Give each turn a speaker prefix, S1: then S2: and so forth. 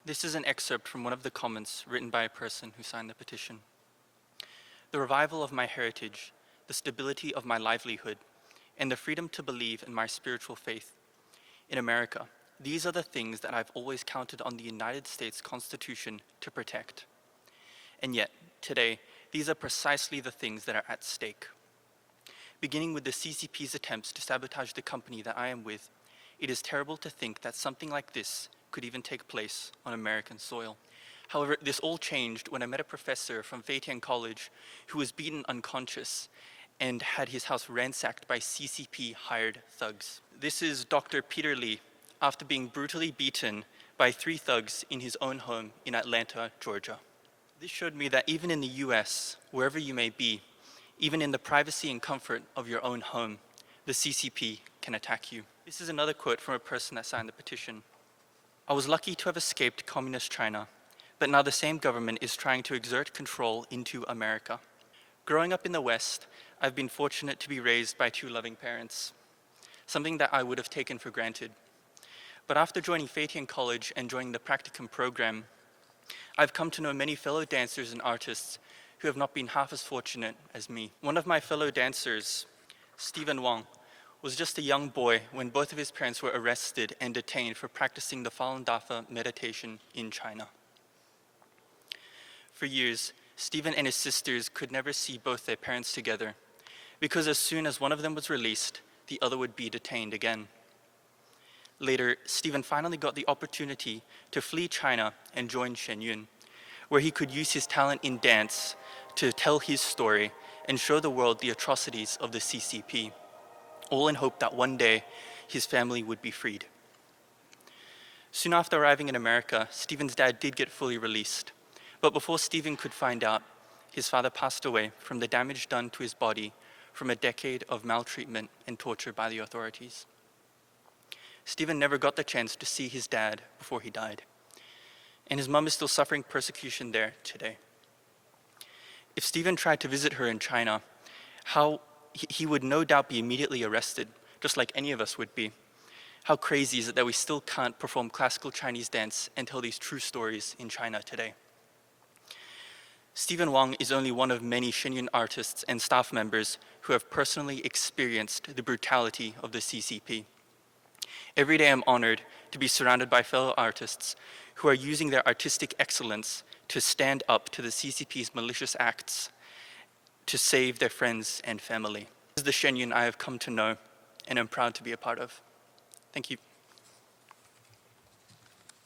S1: This is an excerpt from one of the comments written by a person who signed the petition. The revival of my heritage, the stability of my livelihood, and the freedom to believe in my spiritual faith. In America, these are the things that I've always counted on the United States Constitution to protect. And yet, today, these are precisely the things that are at stake. Beginning with the CCP's attempts to sabotage the company that I am with, it is terrible to think that something like this could even take place on American soil. However, this all changed when I met a professor from Feitian College who was beaten unconscious and had his house ransacked by CCP-hired thugs. This is Dr. Peter Lee, after being brutally beaten by 3 thugs in his own home in Atlanta, Georgia. This showed me that even in the US, wherever you may be, even in the privacy and comfort of your own home, the CCP can attack you. This is another quote from a person that signed the petition. I was lucky to have escaped communist China, but now the same government is trying to exert control into America. Growing up in the West, I've been fortunate to be raised by 2 loving parents, something that I would have taken for granted. But after joining Feitian College and joining the practicum program, I've come to know many fellow dancers and artists who have not been half as fortunate as me. One of my fellow dancers, Stephen Wang, was just a young boy when both of his parents were arrested and detained for practicing the Falun Dafa meditation in China. For years, Stephen and his sisters could never see both their parents together, because as soon as one of them was released, the other would be detained again. Later, Stephen finally got the opportunity to flee China and join Shenyun, where he could use his talent in dance to tell his story and show the world the atrocities of the CCP, all in hope that one day his family would be freed. Soon after arriving in America, Stephen's dad did get fully released, but before Stephen could find out, his father passed away from the damage done to his body from a decade of maltreatment and torture by the authorities. Stephen never got the chance to see his dad before he died, and his mom is still suffering persecution there today. If Stephen tried to visit her in China, he would no doubt be immediately arrested, just like any of us would be. How crazy is it that we still can't perform classical Chinese dance and tell these true stories in China today? Stephen Wang is only one of many Shenyun artists and staff members who have personally experienced the brutality of the CCP. Every day I'm honored to be surrounded by fellow artists who are using their artistic excellence to stand up to the CCP's malicious acts to save their friends and family. This is the Shenyun I have come to know and am proud to be a part of. Thank you.